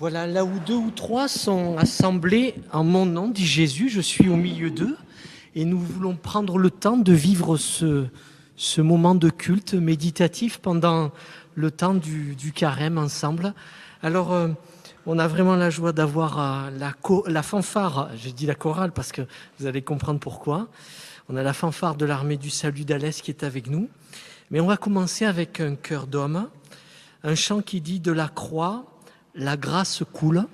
Voilà, là où deux ou trois sont assemblés en mon nom, dit Jésus, je suis au milieu d'eux. Et nous voulons prendre le temps de vivre ce moment de culte méditatif pendant le temps du carême ensemble. Alors, on a vraiment la joie d'avoir la fanfare, j'ai dit la chorale parce que vous allez comprendre pourquoi. On a la fanfare de l'armée du salut d'Alès qui est avec nous. Mais on va commencer avec un chœur d'homme, un chant qui dit « De la croix, la grâce coule ».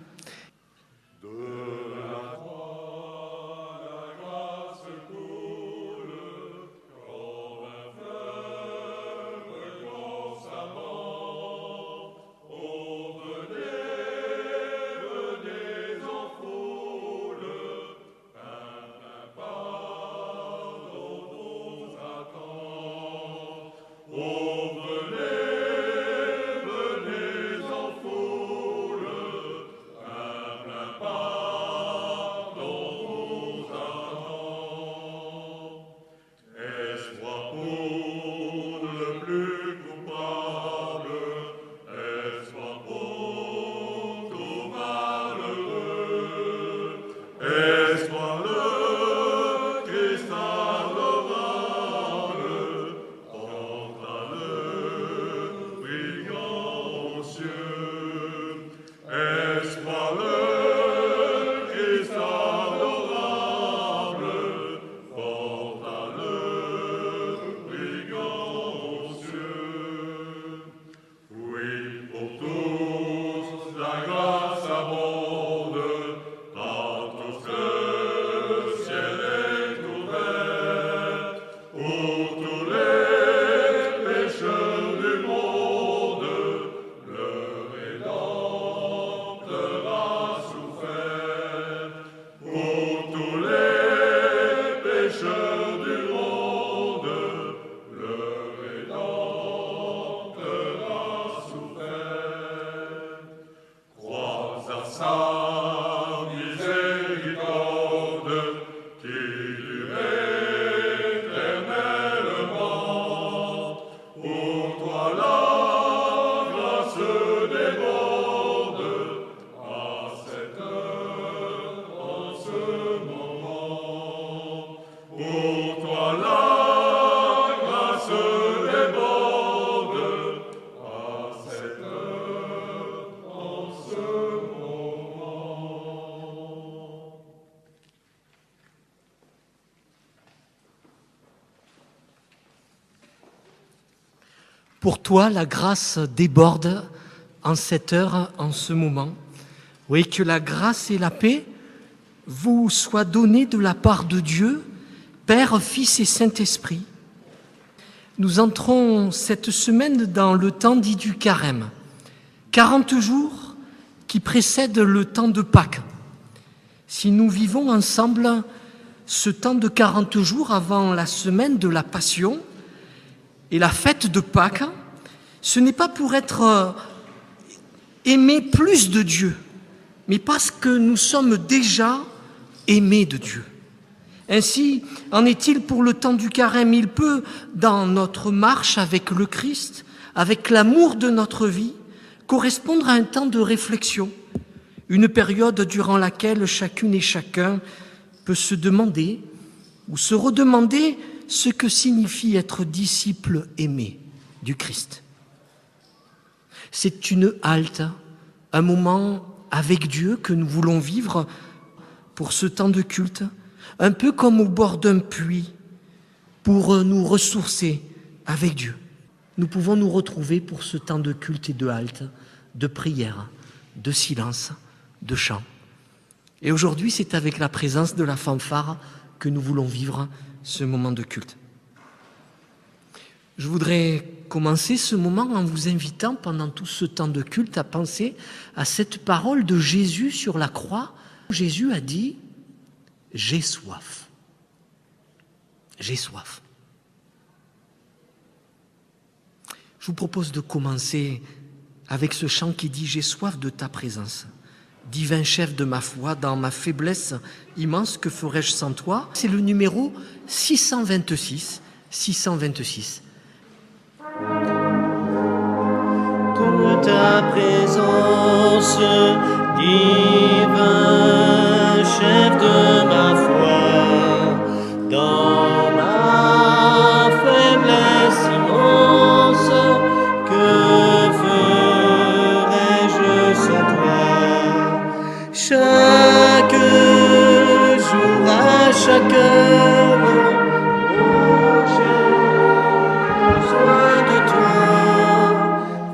Pour toi, la grâce déborde en cette heure, en ce moment. Oui, que la grâce et la paix vous soient données de la part de Dieu, Père, Fils et Saint-Esprit. Nous entrons cette semaine dans le temps dit du carême, 40 jours qui précèdent le temps de Pâques. Si nous vivons ensemble ce temps de 40 jours avant la semaine de la Passion, et la fête de Pâques, ce n'est pas pour être aimé plus de Dieu, mais parce que nous sommes déjà aimés de Dieu. Ainsi en est-il pour le temps du carême. Il peut, dans notre marche avec le Christ, avec l'amour de notre vie, correspondre à un temps de réflexion, une période durant laquelle chacune et chacun peut se demander ou se redemander ce que signifie être disciple aimé du Christ. C'est une halte, un moment avec Dieu que nous voulons vivre pour ce temps de culte, un peu comme au bord d'un puits, pour nous ressourcer avec Dieu. Nous pouvons nous retrouver pour ce temps de culte et de halte, de prière, de silence, de chant. Et aujourd'hui, c'est avec la présence de la fanfare que nous voulons vivre ce moment de culte. Je voudrais commencer ce moment en vous invitant pendant tout ce temps de culte à penser à cette parole de Jésus sur la croix. Jésus a dit « J'ai soif ». J'ai soif. Je vous propose de commencer avec ce chant qui dit « J'ai soif de ta présence ». Divin chef de ma foi, dans ma faiblesse immense, que ferais-je sans toi? C'est le numéro 626. 626. De ta présence, divin chef de ma foi, dans ma faiblesse immense, que ferais-je sans toi? Chaque jour, à chaque heure, oh, j'ai besoin de toi.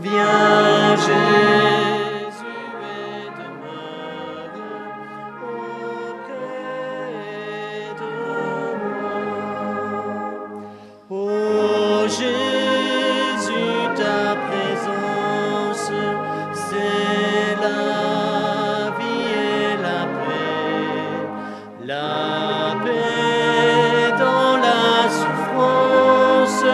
Viens, Jésus, et demeure auprès de moi. Oh Jésus, ta présence, c'est la vie et la paix. La paix dans la souffrance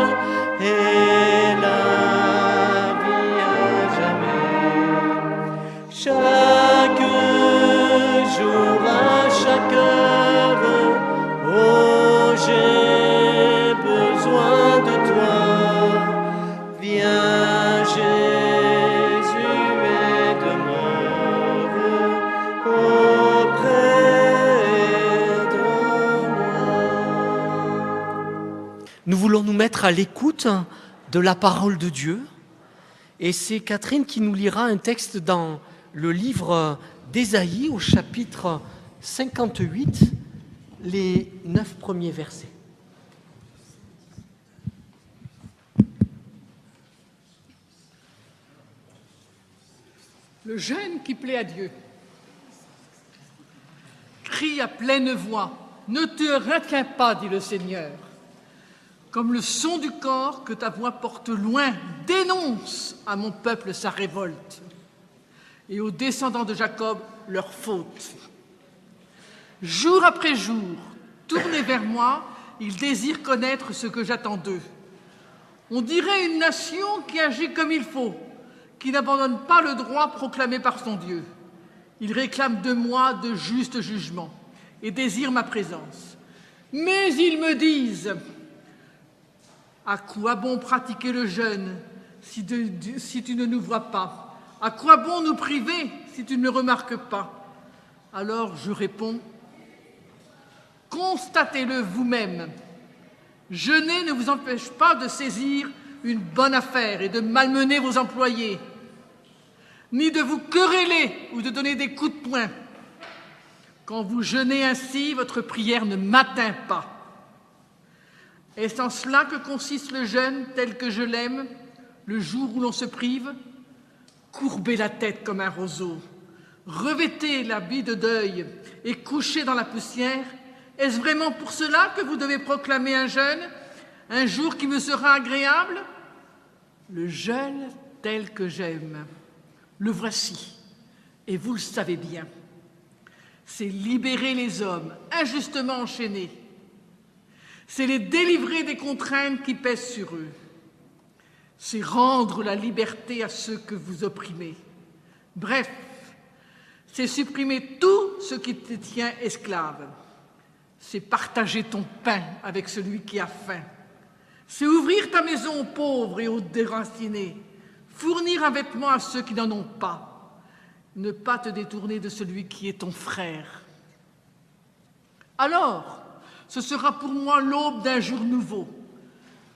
et la vie à jamais. Chaque jour, à chaque heure, oh, j'ai besoin de toi. Viens, Jésus, et demeure auprès de moi. Nous voulons nous mettre à l'écoute de la parole de Dieu. Et c'est Catherine qui nous lira un texte dans le livre d'Ésaïe au chapitre 58, les 9 premiers versets. Le jeûne qui plaît à Dieu. Crie à pleine voix, ne te retiens pas, dit le Seigneur. Comme le son du corps que ta voix porte loin, dénonce à mon peuple sa révolte et aux descendants de Jacob leur faute. Jour après jour, tournés vers moi, ils désirent connaître ce que j'attends d'eux. On dirait une nation qui agit comme il faut, qui n'abandonne pas le droit proclamé par son Dieu. Ils réclament de moi de justes jugements et désirent ma présence. Mais ils me disent: à quoi bon pratiquer le jeûne si tu ne nous vois pas? À quoi bon nous priver si tu ne le remarques pas? Alors je réponds: constatez-le vous-même. Jeûner ne vous empêche pas de saisir une bonne affaire et de malmener vos employés, ni de vous quereller ou de donner des coups de poing. Quand vous jeûnez ainsi, votre prière ne m'atteint pas. Est-ce en cela que consiste le jeûne tel que je l'aime, le jour où l'on se prive? Courbez la tête comme un roseau, revêtez l'habit de deuil et couchez dans la poussière. Est-ce vraiment pour cela que vous devez proclamer un jeûne, un jour qui me sera agréable? Le jeûne tel que j'aime, le voici, et vous le savez bien. C'est libérer les hommes injustement enchaînés. C'est les délivrer des contraintes qui pèsent sur eux. C'est rendre la liberté à ceux que vous opprimez. Bref, c'est supprimer tout ce qui te tient esclave. C'est partager ton pain avec celui qui a faim. C'est ouvrir ta maison aux pauvres et aux déracinés. Fournir un vêtement à ceux qui n'en ont pas. Ne pas te détourner de celui qui est ton frère. Alors, ce sera pour moi l'aube d'un jour nouveau.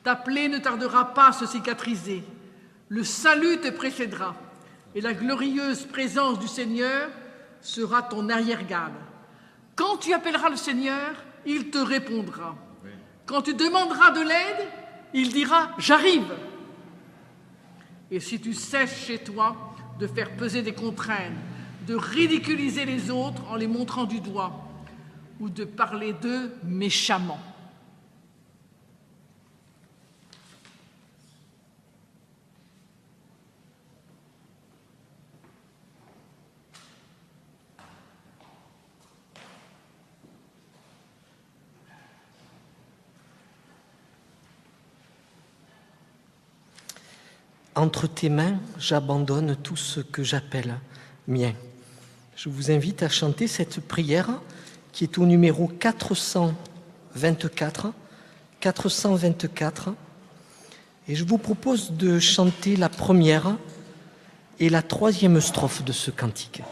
Ta plaie ne tardera pas à se cicatriser. Le salut te précédera et la glorieuse présence du Seigneur sera ton arrière-garde. Quand tu appelleras le Seigneur, il te répondra. Quand tu demanderas de l'aide, il dira « J'arrive ». Et si tu cesses chez toi de faire peser des contraintes, de ridiculiser les autres en les montrant du doigt, ou de parler d'eux méchamment. Entre tes mains, j'abandonne tout ce que j'appelle mien. Je vous invite à chanter cette prière qui est au numéro 424. 424. Et je vous propose de chanter la première et la troisième strophe de ce cantique.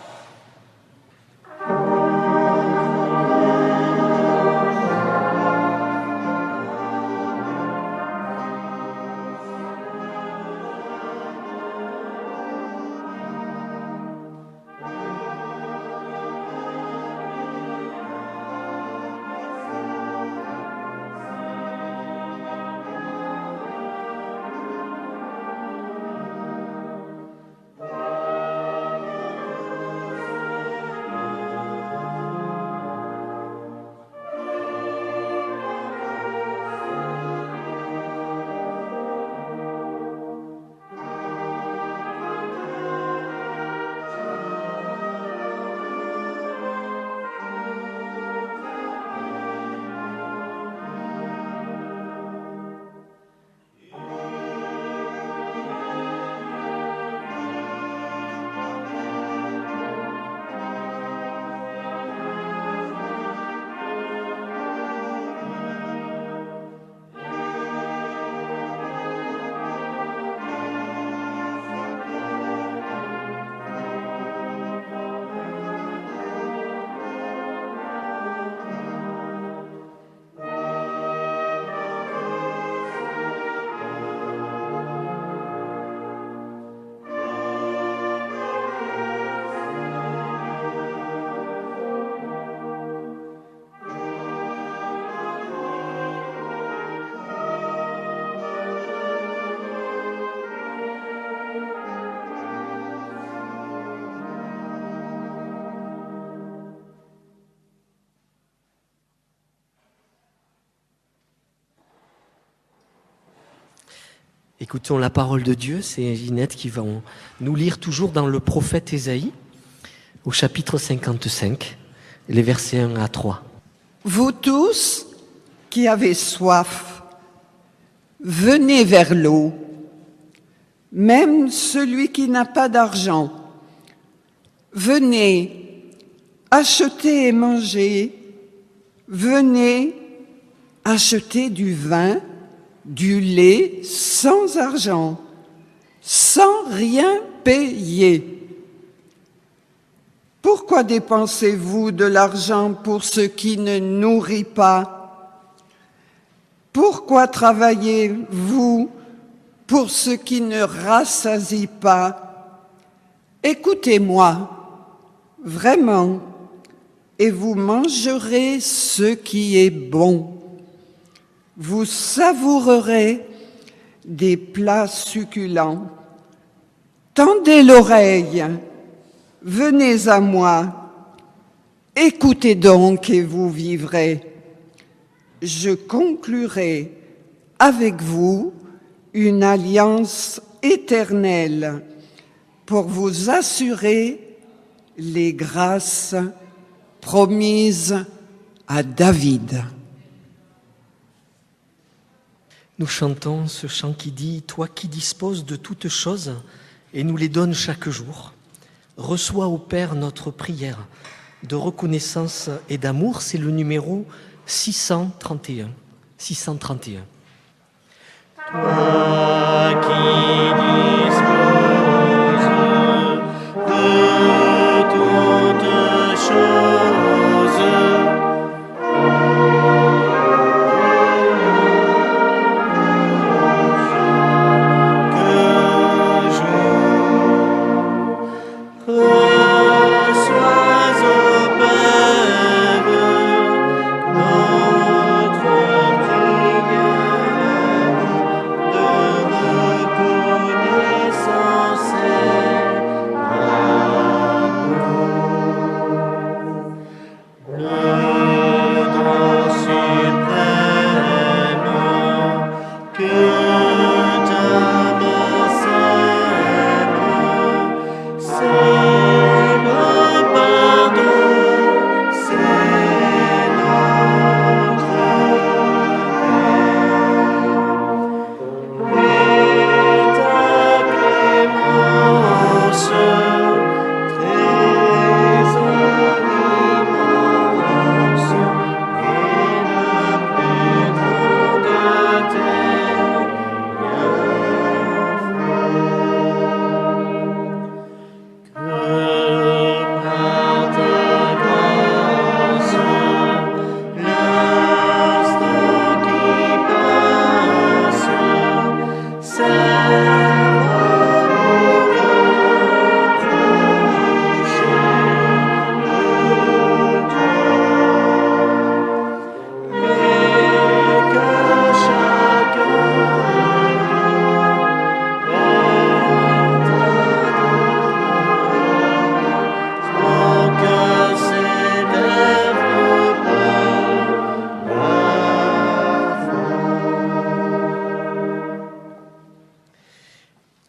Écoutons la parole de Dieu, c'est Ginette qui va nous lire toujours dans le prophète Ésaïe, au chapitre 55, les versets 1 à 3. Vous tous qui avez soif, venez vers l'eau, même celui qui n'a pas d'argent. Venez, achetez et mangez, venez, achetez du vin, du lait sans argent, sans rien payer. Pourquoi dépensez-vous de l'argent pour ce qui ne nourrit pas? Pourquoi travaillez-vous pour ce qui ne rassasie pas? Écoutez-moi, vraiment, et vous mangerez ce qui est bon. Vous savourerez des plats succulents. Tendez l'oreille, venez à moi, écoutez donc et vous vivrez. Je conclurai avec vous une alliance éternelle pour vous assurer les grâces promises à David. Nous chantons ce chant qui dit « Toi qui disposes de toutes choses et nous les donnes chaque jour, reçois au Père notre prière de reconnaissance et d'amour. » C'est le numéro 631. 631. Toi qui disposes de toutes choses,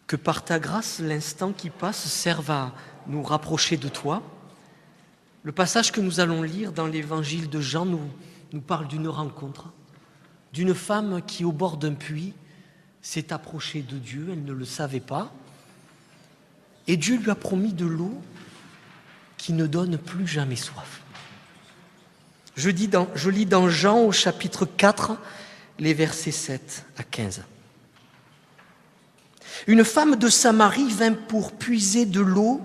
Que par ta grâce, l'instant qui passe serve à nous rapprocher de toi. Le passage que nous allons lire dans l'évangile de Jean nous parle d'une rencontre, d'une femme qui, au bord d'un puits, s'est approchée de Dieu, elle ne le savait pas, et Dieu lui a promis de l'eau qui ne donne plus jamais soif. Je lis dans Jean au chapitre 4, les versets 7 à 15. Une femme de Samarie vint pour puiser de l'eau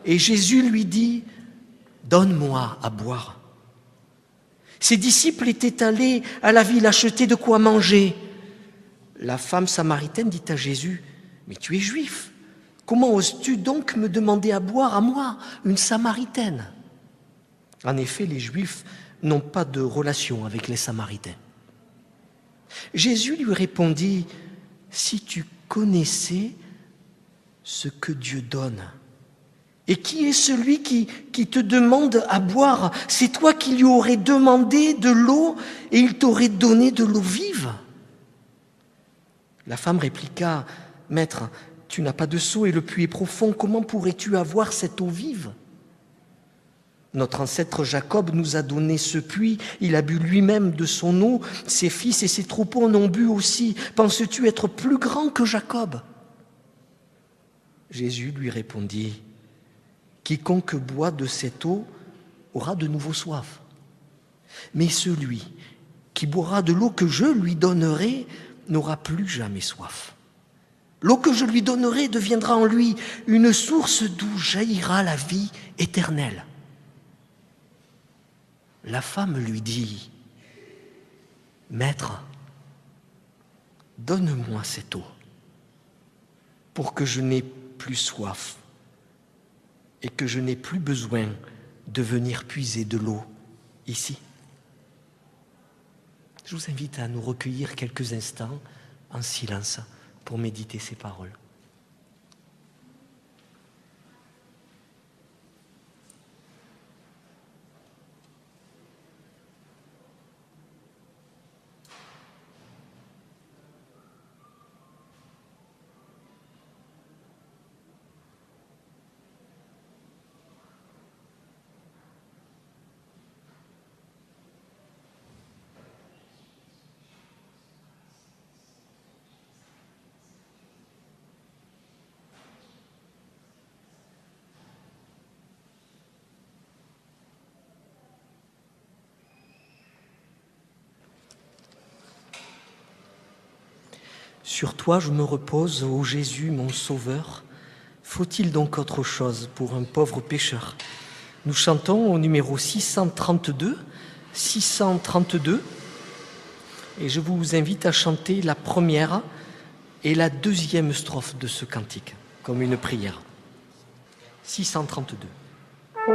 et Jésus lui dit « Donne-moi à boire ». Ses disciples étaient allés à la ville acheter de quoi manger. La femme samaritaine dit à Jésus « Mais tu es juif, comment oses-tu donc me demander à boire à moi, une samaritaine ?» En effet, les Juifs n'ont pas de relation avec les Samaritains. Jésus lui répondit « Si tu connaissais ce que Dieu donne. Et qui est celui qui te demande à boire? C'est toi qui lui aurais demandé de l'eau et il t'aurait donné de l'eau vive. La femme répliqua, « Maître, tu n'as pas de seau et le puits est profond, comment pourrais-tu avoir cette eau vive ? Notre ancêtre Jacob nous a donné ce puits, il a bu lui-même de son eau, ses fils et ses troupeaux en ont bu aussi. Penses-tu être plus grand que Jacob ?» Jésus lui répondit, « Quiconque boit de cette eau aura de nouveau soif. Mais celui qui boira de l'eau que je lui donnerai n'aura plus jamais soif. L'eau que je lui donnerai deviendra en lui une source d'où jaillira la vie éternelle. » La femme lui dit, « Maître, donne-moi cette eau pour que je n'ai plus soif et que je n'ai plus besoin de venir puiser de l'eau ici. » Je vous invite à nous recueillir quelques instants en silence pour méditer ces paroles. Sur toi je me repose, ô Jésus, mon Sauveur. Faut-il donc autre chose pour un pauvre pécheur? Nous chantons au numéro 632, et je vous invite à chanter la première et la deuxième strophe de ce cantique, comme une prière. 632. Toi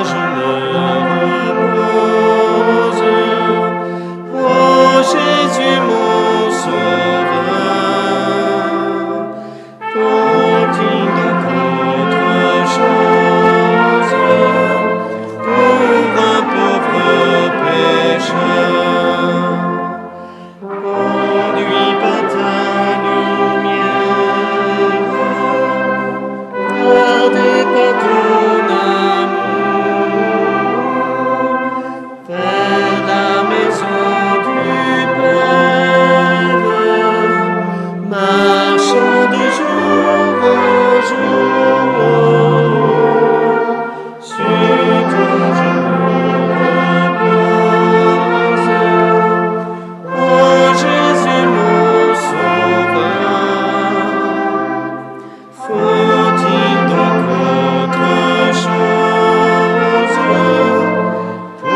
je me repose, ô Jésus mon Sauveur. Faut-il donc autre chose pour un pauvre pécheur? Conduis par ta lumière, gardez par ton amour, vers la maison du Père, marchons de jour en jour, sur toi je me repose, ô Jésus mon Sauveur. Faut-il donc autre chose pour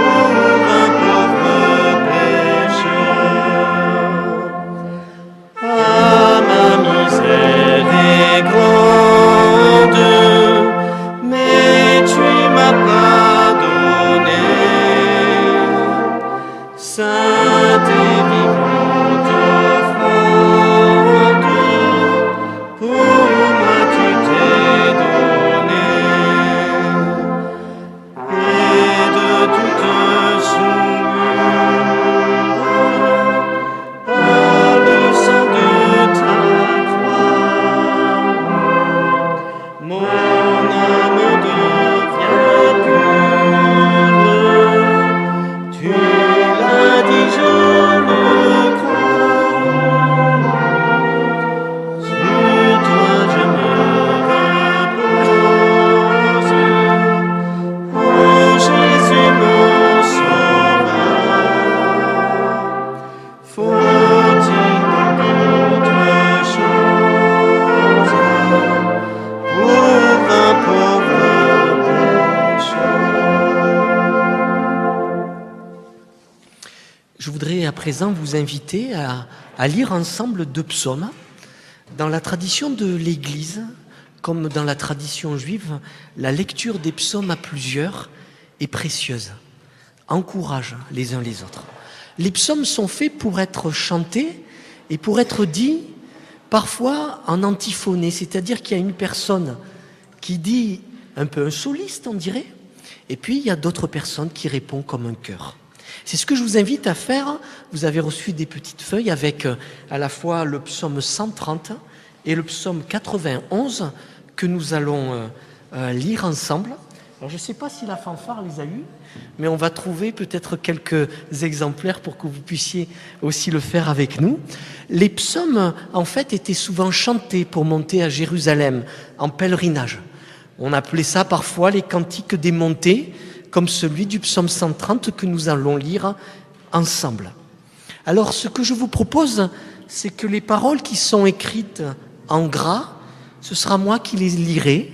un pauvre pécheur? Ah, ma misère est grande, mais tu m'as pardonné. Sainte et vivante offrande, pour moi tu t'es donné. Et de toute souillure, par le sang de ta croix, mon âme devient pure. Tu l'as dit, je le crois. Sur toi je me repose, ô Jésus mon Sauveur. Faut-il donc autre chose pour un pauvre pécheur? Je voudrais à présent vous inviter à lire ensemble deux psaumes. Dans la tradition de l'Église, comme dans la tradition juive, la lecture des psaumes à plusieurs est précieuse, encourage les uns les autres. Les psaumes sont faits pour être chantés et pour être dits parfois en antiphonée, c'est-à-dire qu'il y a une personne qui dit un peu un soliste, on dirait, et puis il y a d'autres personnes qui répondent comme un chœur. C'est ce que je vous invite à faire. Vous avez reçu des petites feuilles avec à la fois le psaume 130 et le psaume 91 que nous allons lire ensemble. Alors je ne sais pas si la fanfare les a eus, mais on va trouver peut-être quelques exemplaires pour que vous puissiez aussi le faire avec nous. Les psaumes, en fait, étaient souvent chantés pour monter à Jérusalem en pèlerinage. On appelait ça parfois les cantiques des montées, comme celui du psaume 130 que nous allons lire ensemble. Alors ce que je vous propose, c'est que les paroles qui sont écrites en gras, ce sera moi qui les lirai,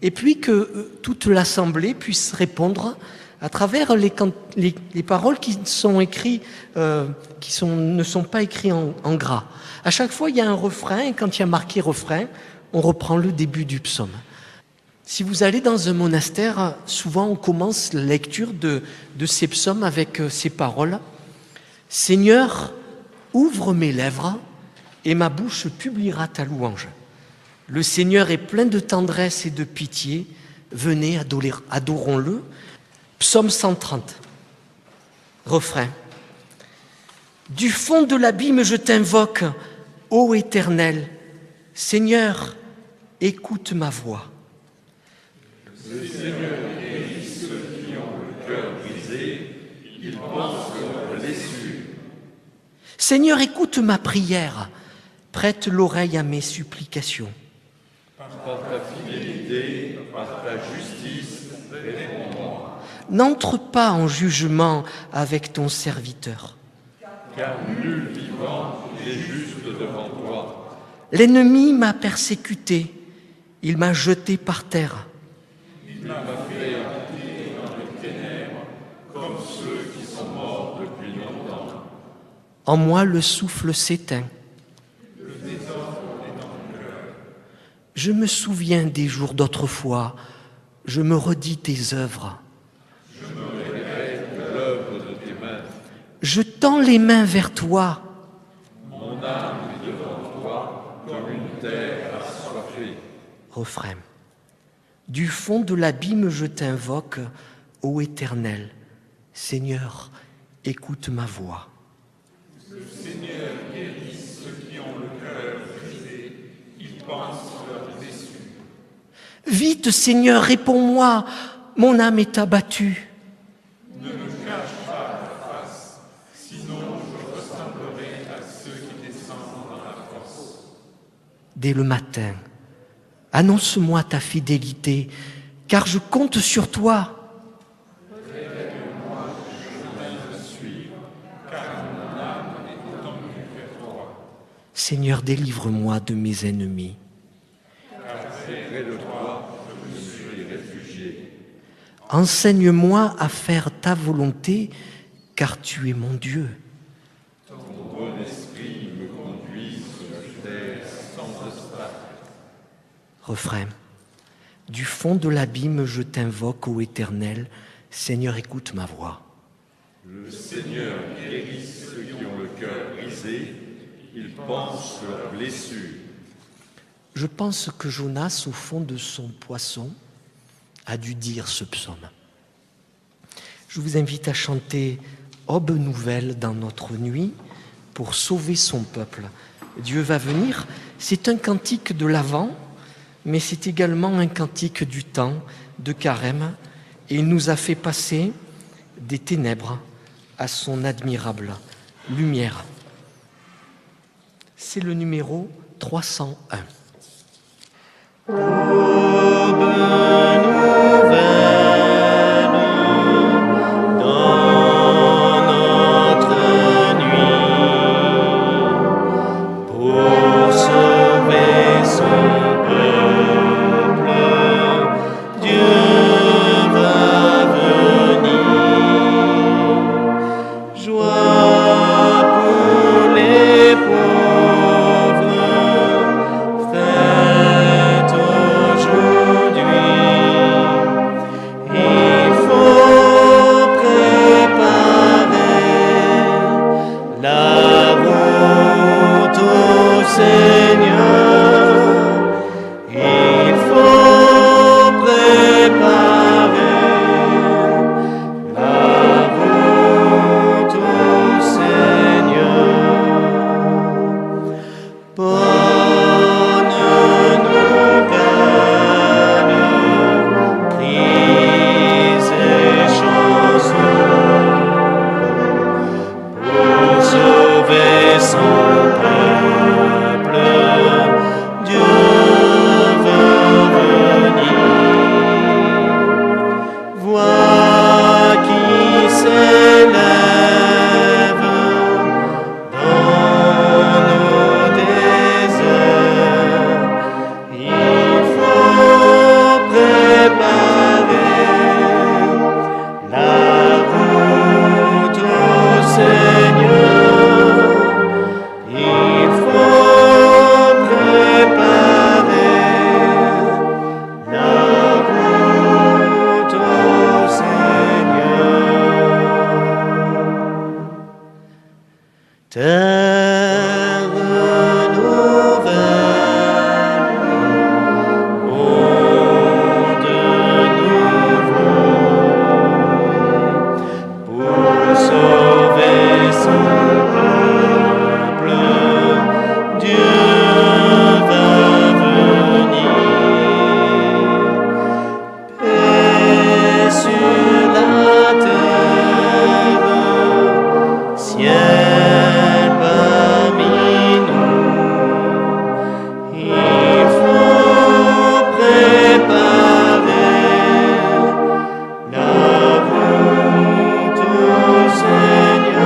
et puis que toute l'assemblée puisse répondre à travers les paroles qui sont écrites, ne sont pas écrites en gras. À chaque fois, il y a un refrain, et quand il y a marqué refrain, on reprend le début du psaume. Si vous allez dans un monastère, souvent on commence la lecture de ces psaumes avec ces paroles. « Seigneur, ouvre mes lèvres et ma bouche publiera ta louange. Le Seigneur est plein de tendresse et de pitié. Venez, adorons-le. » Psaume 130. Refrain. « Du fond de l'abîme je t'invoque, ô Éternel. Seigneur, écoute ma voix. » Le Seigneur guérit ceux qui ont le cœur brisé, il pense leurs blessures. Seigneur, écoute ma prière, prête l'oreille à mes supplications. Par ta fidélité, par ta justice, réponds-moi. N'entre pas en jugement avec ton serviteur. Car nul vivant n'est juste devant toi. L'ennemi m'a persécuté, il m'a jeté par terre. Il m'a fait habiter dans les ténèbres, comme ceux qui sont morts depuis longtemps. En moi le souffle s'éteint. Le désordre est dans le cœur. Je me souviens des jours d'autrefois, je me redis tes œuvres. Je me répète l'œuvre de tes mains. Je tends les mains vers toi. Mon âme est devant toi, comme une terre assoiffée. Refrain. Du fond de l'abîme je t'invoque, ô Éternel. Seigneur, écoute ma voix. Le Seigneur guérit ceux qui ont le cœur brisé, il pense leurs blessures. Vite, Seigneur, réponds-moi, mon âme est abattue. Ne me cache pas ta face, sinon je ressemblerai à ceux qui descendent dans la force. Dès le matin, annonce-moi ta fidélité, car je compte sur toi. Révèle-moi le chemin de suivre, car mon âme est tendue vers toi. Seigneur, délivre-moi de mes ennemis. Car près de toi, je me suis réfugié. Enseigne-moi à faire ta volonté, car tu es mon Dieu. Ton bon esprit me conduit sur la terre sans obstacle. Refrain. Du fond de l'abîme je t'invoque, ô Éternel. Seigneur, écoute ma voix. Le Seigneur guérit ceux qui ont le cœur brisé, il pense leurs blessures. Je pense que Jonas, au fond de son poisson, a dû dire ce psaume. Je vous invite à chanter Aube nouvelle dans notre nuit pour sauver son peuple. Dieu va venir. C'est un cantique de l'Avent, mais c'est également un cantique du temps, de Carême, et il nous a fait passer des ténèbres à son admirable lumière. C'est le numéro 301. Aube nouvelle dans notre nuit, pour sauver son peuple, Dieu va venir. Joie pour les pauvres, Terre nouvelle, monde nouveau, pour sauver son peuple, Dieu va venir. Paix sur la terre, ciel parmi nous. Il faut préparer la route au Seigneur.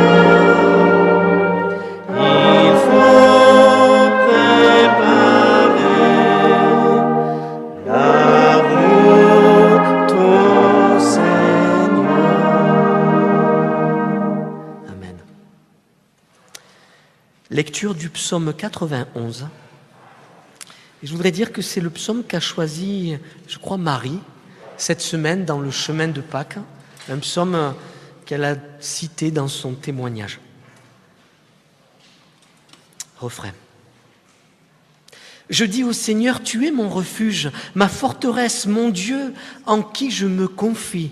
Il faut préparer la route au Seigneur. Amen. Lecture du psaume 91. Et je voudrais dire que c'est le psaume qu'a choisi, je crois, Marie, cette semaine dans le chemin de Pâques. Un psaume qu'elle a cité dans son témoignage. Refrain. Je dis au Seigneur, tu es mon refuge, ma forteresse, mon Dieu, en qui je me confie.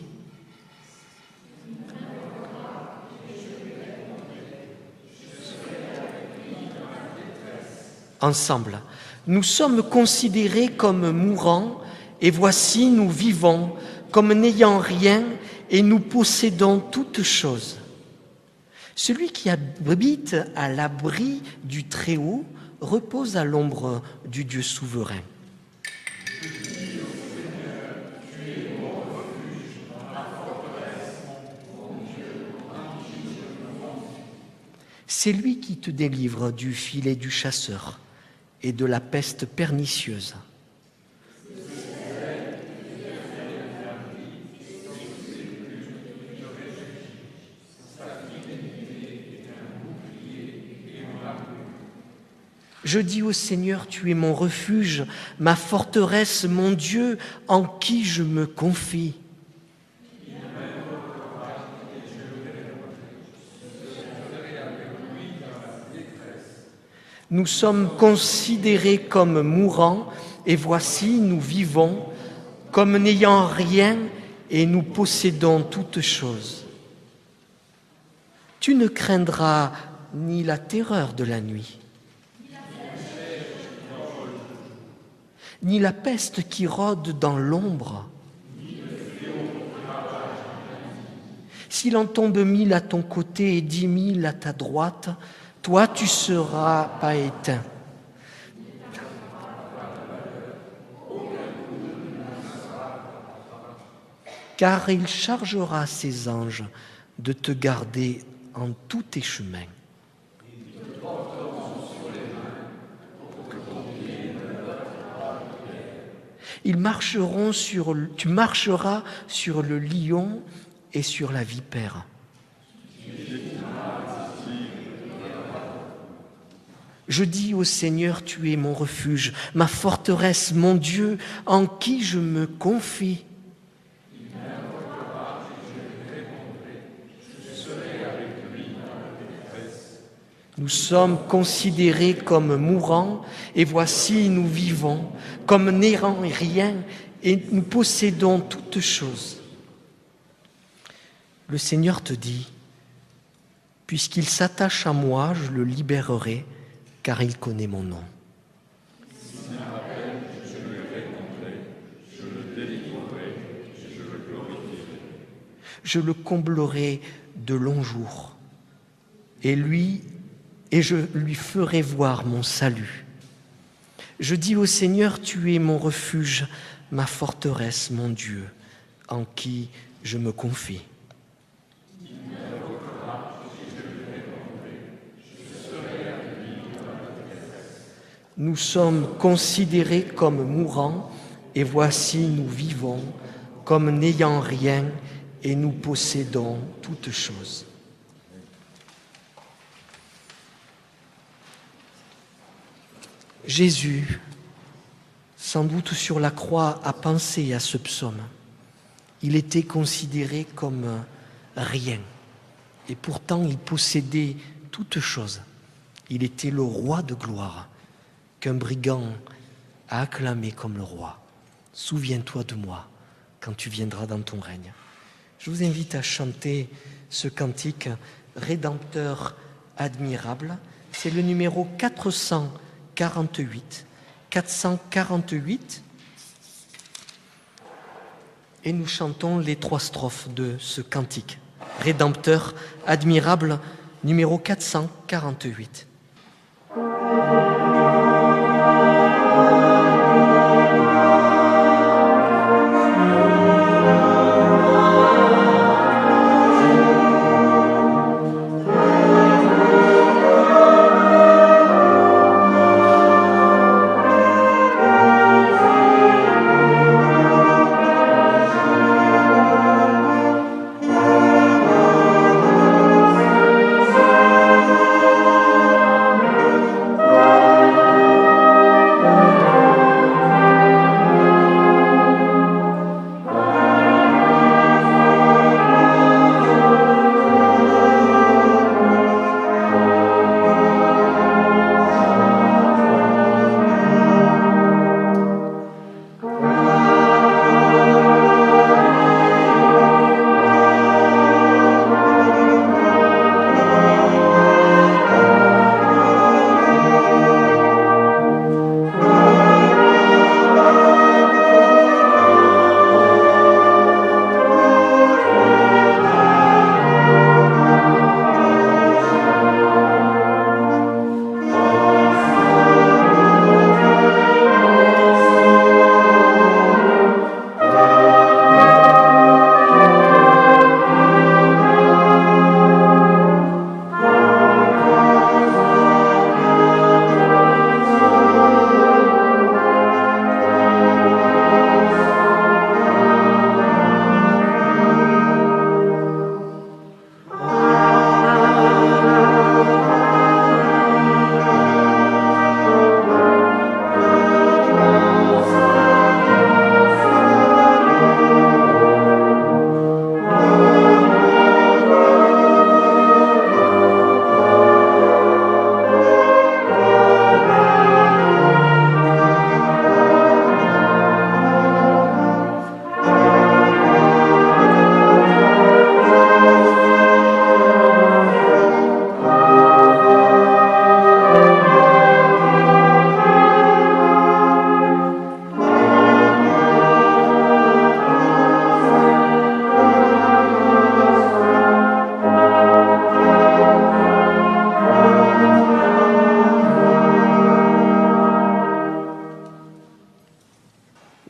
Ensemble, nous sommes considérés comme mourants, et voici nous vivons, comme n'ayant rien, et nous possédons toutes choses. Celui qui habite à l'abri du Très-Haut repose à l'ombre du Dieu souverain. C'est lui qui te délivre du filet du chasseur et de la peste pernicieuse. Je dis au Seigneur, tu es mon refuge, ma forteresse, mon Dieu, en qui je me confie. Nous sommes considérés comme mourants, et voici nous vivons, comme n'ayant rien, et nous possédons toutes choses. Tu ne craindras ni la terreur de la nuit, ni la peste qui rôde dans l'ombre. S'il en tombe 1000 à ton côté et 10 000 à ta droite, toi tu seras pas éteint. Car il chargera ses anges de te garder en tous tes chemins. Tu marcheras sur le lion et sur la vipère. Je dis au Seigneur, tu es mon refuge, ma forteresse, mon Dieu, en qui je me confie. Nous sommes considérés comme mourants, et voici nous vivons, comme n'ayant rien, et nous possédons toutes choses. Le Seigneur te dit, puisqu'il s'attache à moi, je le libérerai, car il connaît mon nom. S'il m'appelle, je lui répondrai, je le délivrerai, je le glorifierai. Je le comblerai de longs jours, et je lui ferai voir mon salut. Je dis au Seigneur, tu es mon refuge, ma forteresse, mon Dieu, en qui je me confie. Nous sommes considérés comme mourants, et voici nous vivons, comme n'ayant rien, et nous possédons toutes choses. Jésus, sans doute sur la croix, a pensé à ce psaume. Il était considéré comme rien, et pourtant il possédait toutes choses. Il était le roi de gloire, qu'un brigand a acclamé comme le roi. Souviens-toi de moi quand tu viendras dans ton règne. Je vous invite à chanter ce cantique Rédempteur admirable. C'est le numéro 448. 448. Et nous chantons les 3 strophes de ce cantique. Rédempteur admirable, numéro 448.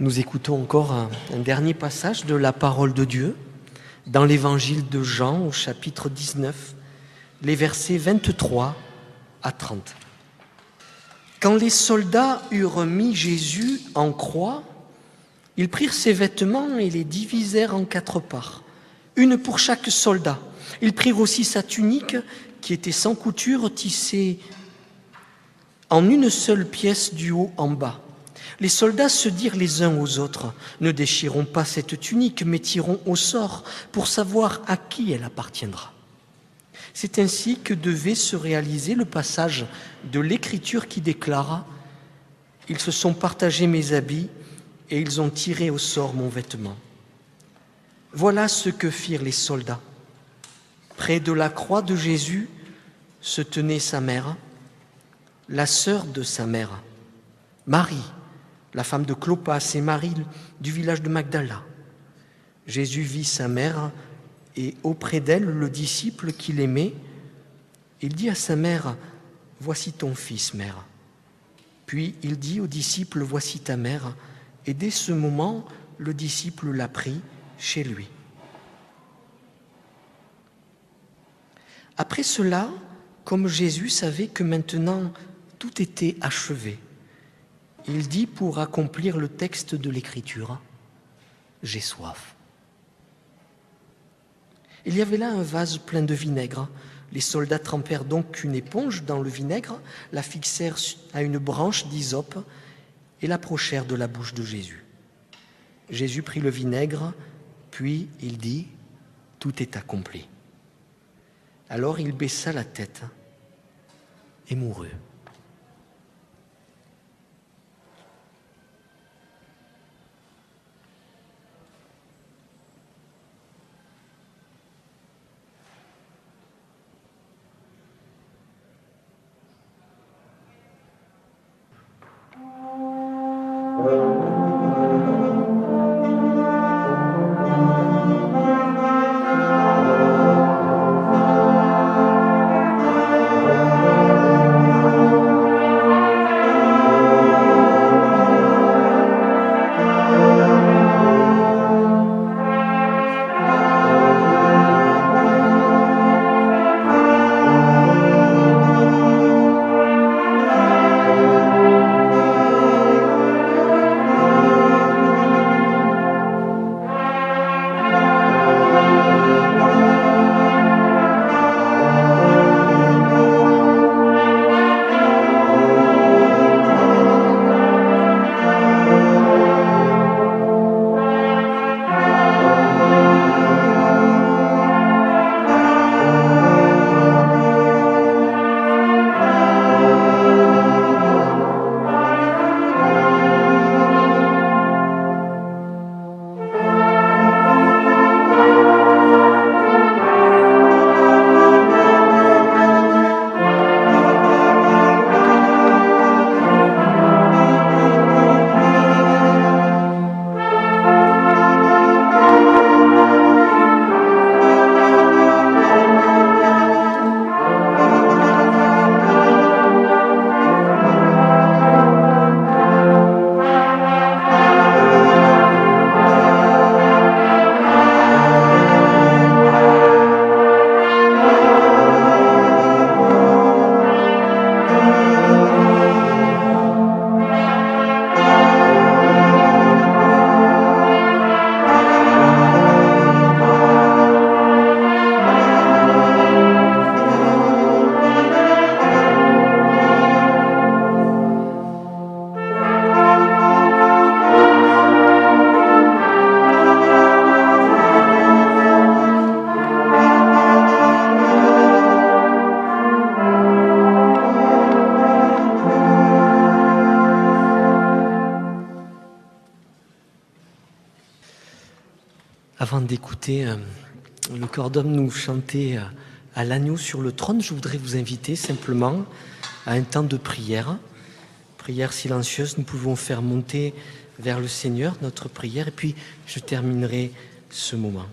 Nous écoutons encore un dernier passage de la parole de Dieu dans l'évangile de Jean au chapitre 19, les versets 23 à 30. Quand les soldats eurent mis Jésus en croix, ils prirent ses vêtements et les divisèrent en 4 parts, une pour chaque soldat. Ils prirent aussi sa tunique qui était sans couture, tissée en une seule pièce du haut en bas. Les soldats se dirent les uns aux autres, « Ne déchirons pas cette tunique, mais tirons au sort pour savoir à qui elle appartiendra. » C'est ainsi que devait se réaliser le passage de l'Écriture qui déclare « Ils se sont partagés mes habits et ils ont tiré au sort mon vêtement. » Voilà ce que firent les soldats. Près de la croix de Jésus se tenait sa mère, la sœur de sa mère, Marie, la femme de Clopas et Marie du village de Magdala. Jésus vit sa mère et auprès d'elle le disciple qu'il aimait. Il dit à sa mère, « Voici ton fils, mère. » Puis il dit au disciple, « Voici ta mère. » Et dès ce moment, le disciple l'a pris chez lui. Après cela, comme Jésus savait que maintenant tout était achevé, il dit pour accomplir le texte de l'Écriture, « J'ai soif. » Il y avait là un vase plein de vinaigre. Les soldats trempèrent donc une éponge dans le vinaigre, la fixèrent à une branche d'hysope et l'approchèrent de la bouche de Jésus. Jésus prit le vinaigre, puis il dit, « Tout est accompli. » Alors il baissa la tête et mourut. Avant d'écouter le chœur d'hommes nous chanter à l'agneau sur le trône, je voudrais vous inviter simplement à un temps de prière. Prière silencieuse, nous pouvons faire monter vers le Seigneur notre prière et puis je terminerai ce moment.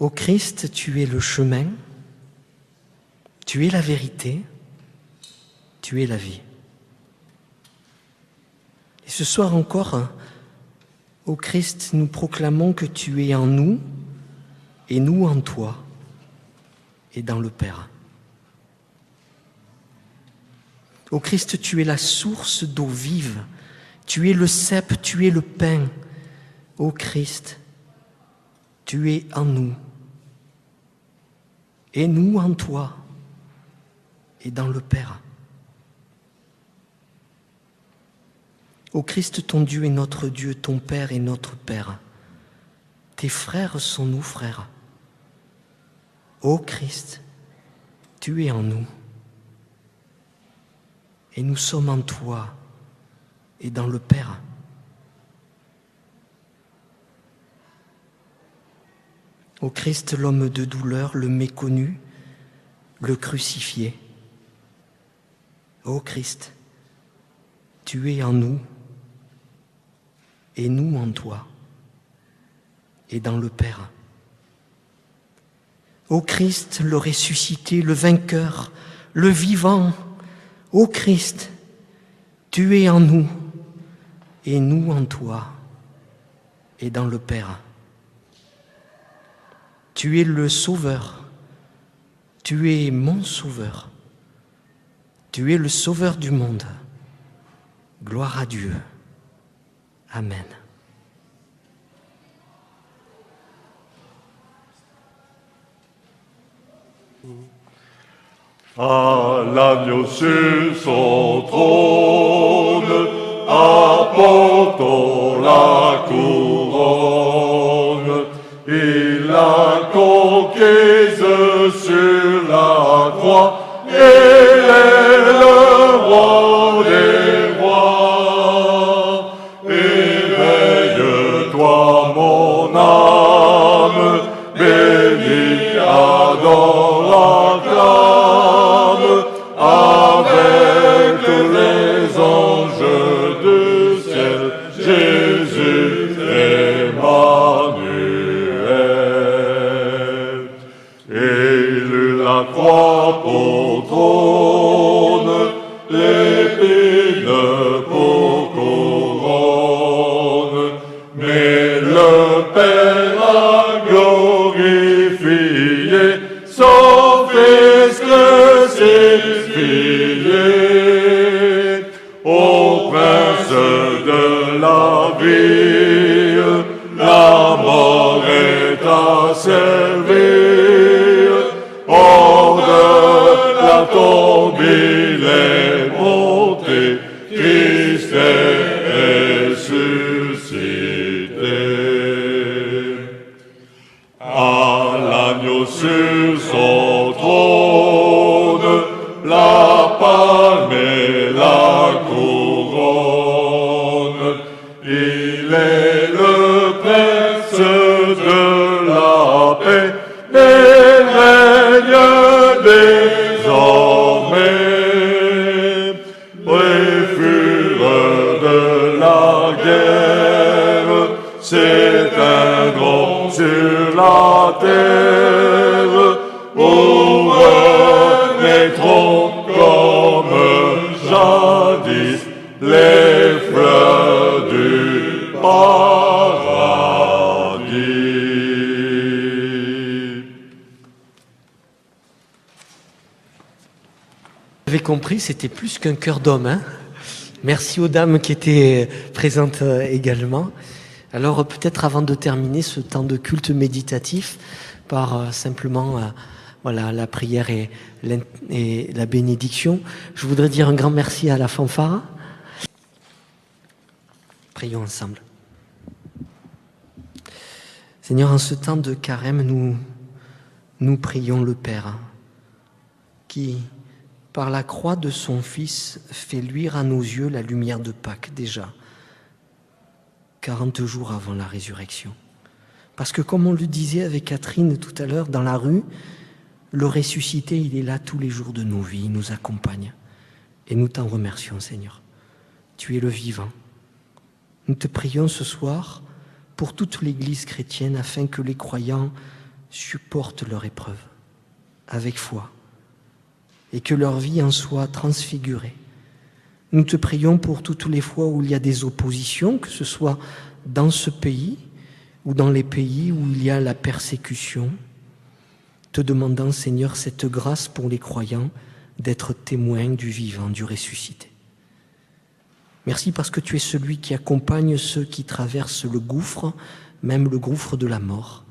Ô Christ, tu es le chemin, tu es la vérité, tu es la vie. Et ce soir encore, ô Christ, nous proclamons que tu es en nous et nous en toi et dans le Père. Ô Christ, tu es la source d'eau vive, tu es le cep, tu es le pain. Ô Christ, tu es en nous et nous en toi et dans le Père. Ô Christ, ton Dieu est notre Dieu, ton Père est notre Père. Tes frères sont nos frères. Ô Christ, tu es en nous et nous sommes en toi et dans le Père. Ô Christ, l'homme de douleur, le méconnu, le crucifié. Ô Christ, tu es en nous et nous en toi et dans le Père. Ô Christ, le ressuscité, le vainqueur, le vivant. Ô Christ, tu es en nous et nous en toi et dans le Père. Tu es le Sauveur, tu es mon Sauveur. Tu es le Sauveur du monde. Gloire à Dieu. Amen. À l'agneau sur son trône, apportons la couronne. Il a conquise sur la croix, et est le roi des rois. Éveille-toi, mon âme, bénis, adore, acclame, avec les anges du ciel, Jésus Emmanuel. Élu la croix pour trône, l'épine pour couronne, mais le Père a glorifié son Fils crucifié. Ô Prince de la vie, la mort est asservie. Hors de la tombe il est monté, Christ est ressuscité. À l'agneau sur son trône, la palme et la couronne. Il est le Prince de la paix, et règne désormais. Refuge de la guerre, c'est un grand sur la terre, où renaîtront comme jadis les fleurs du paradis. Vous avez compris, c'était plus qu'un cœur d'homme. Hein. Merci aux dames qui étaient présentes également. Alors peut-être avant de terminer ce temps de culte méditatif par simplement voilà, la prière et la bénédiction, je voudrais dire un grand merci à la fanfare. Prions ensemble. Seigneur, en ce temps de carême, nous prions le Père qui, par la croix de son Fils, fait luire à nos yeux la lumière de Pâques déjà, 40 jours avant la résurrection. Parce que comme on le disait avec Catherine tout à l'heure, dans la rue, le ressuscité, il est là tous les jours de nos vies, il nous accompagne. Et nous t'en remercions, Seigneur. Tu es le vivant. Nous te prions ce soir pour toute l'Église chrétienne afin que les croyants supportent leur épreuve avec foi et que leur vie en soit transfigurée. Nous te prions pour toutes les fois où il y a des oppositions, que ce soit dans ce pays ou dans les pays où il y a la persécution, te demandant, Seigneur, cette grâce pour les croyants d'être témoins du vivant, du ressuscité. Merci parce que tu es celui qui accompagne ceux qui traversent le gouffre, même le gouffre de la mort,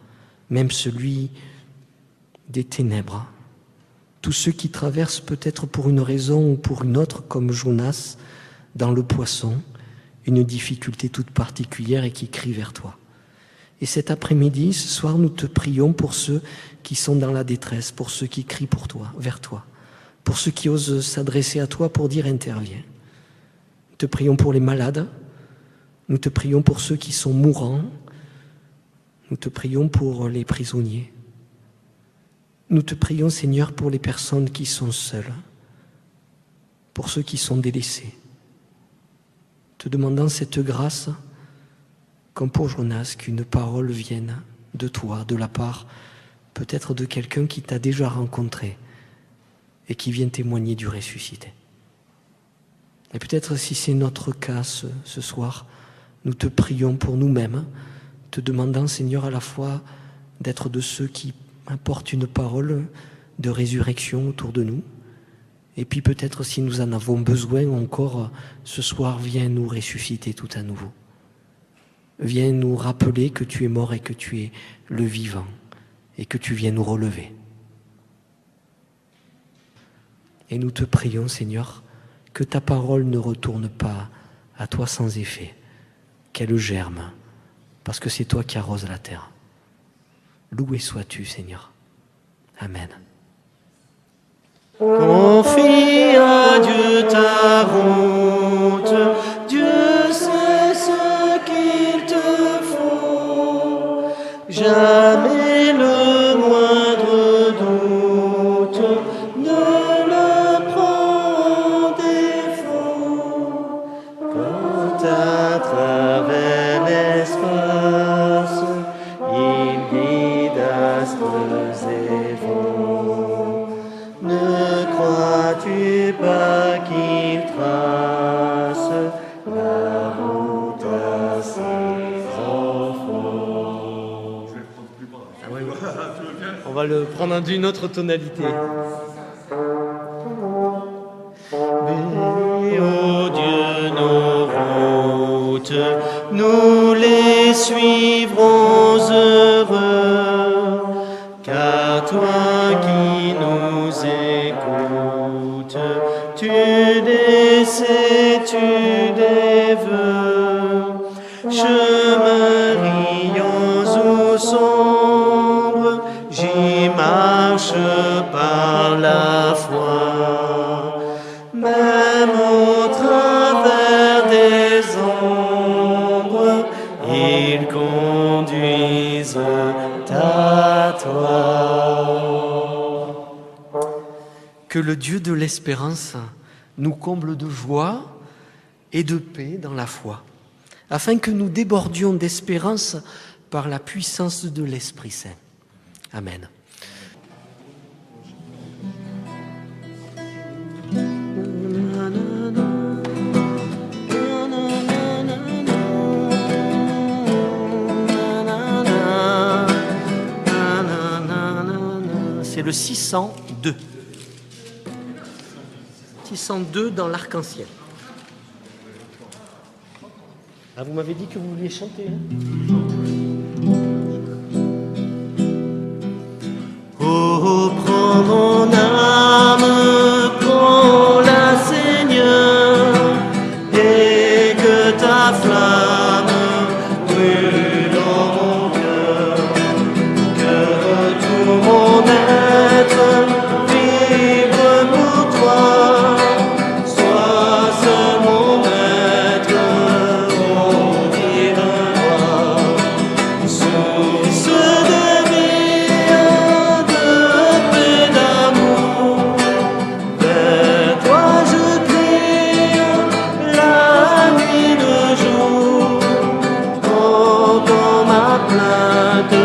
même celui des ténèbres. Tous ceux qui traversent peut-être pour une raison ou pour une autre, comme Jonas dans le poisson, une difficulté toute particulière et qui crient vers toi. Et cet après-midi, ce soir, nous te prions pour ceux qui sont dans la détresse, pour ceux qui crient pour toi, vers toi, pour ceux qui osent s'adresser à toi pour dire « interviens ». Nous te prions pour les malades, nous te prions pour ceux qui sont mourants, nous te prions pour les prisonniers. Nous te prions, Seigneur, pour les personnes qui sont seules, pour ceux qui sont délaissés, te demandant cette grâce, comme pour Jonas, qu'une parole vienne de toi, de la part peut-être de quelqu'un qui t'a déjà rencontré et qui vient témoigner du ressuscité. Et peut-être si c'est notre cas ce soir, nous te prions pour nous-mêmes, te demandant, Seigneur, à la fois d'être de ceux qui apportent une parole de résurrection autour de nous Et puis peut-être si nous en avons besoin encore, ce soir, viens nous ressusciter tout à nouveau. Viens nous rappeler que tu es mort et que tu es le vivant et que tu viens nous relever. Et nous te prions, Seigneur, que ta parole ne retourne pas à toi sans effet, qu'elle germe, parce que c'est toi qui arroses la terre. Loué sois-tu, Seigneur. Amen. Confie à Dieu ta route, Dieu sait ce qu'il te faut. Jamais le moindre doute ne le prend en défaut. Quand à travers l'espace, il guide astres et vents, ne crois-tu pas qu'il trace la route à ses enfants? On va le prendre d'une autre tonalité. Bénis, ô Dieu, nos routes, nous les suivrons heureux, car toi qui nous écoutes, tu les sais, tu les veux. Chemin riant ou sombre, j'y marche par la foi. Même au travers des ombres, ils conduisent à toi. Que le Dieu de l'espérance nous comble de joie et de paix dans la foi, afin que nous débordions d'espérance par la puissance de l'Esprit Saint. Amen. C'est le 602. 602 dans l'arc-en-ciel. Ah, vous m'avez dit que vous vouliez chanter. Oh, prends mon âme, prends-la, Seigneur, et que ta flamme brûle dans mon cœur, que tout mon être vibre pour toi, sois seul mon maître, mon divin roi, source de vie, de paix, d'amour. Vers toi je crie la nuit, le jour. Entends ma plainte,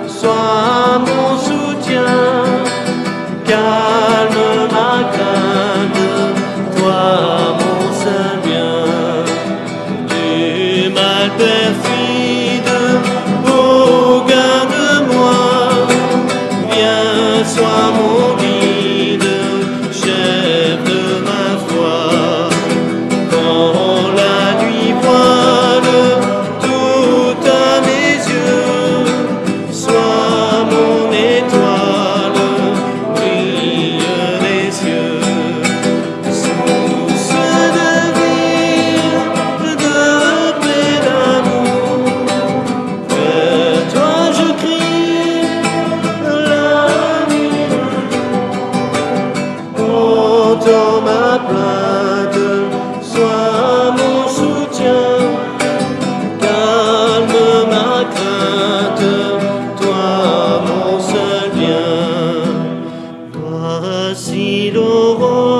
sois mon soutien. Calme ma crainte, toi mon seul bien. Du mal perfide, oh garde-moi. Viens, sois mon guide, chef de ma foi. Quand la nuit voile tout à mes yeux, sois mon étoile, brille les cieux. Source de vie, de paix, d'amour. Vers toi je crie la nuit. Entends ma plainte, sois mon soutien. Calme ma crainte, toi mon seul bien. Voici l'aurore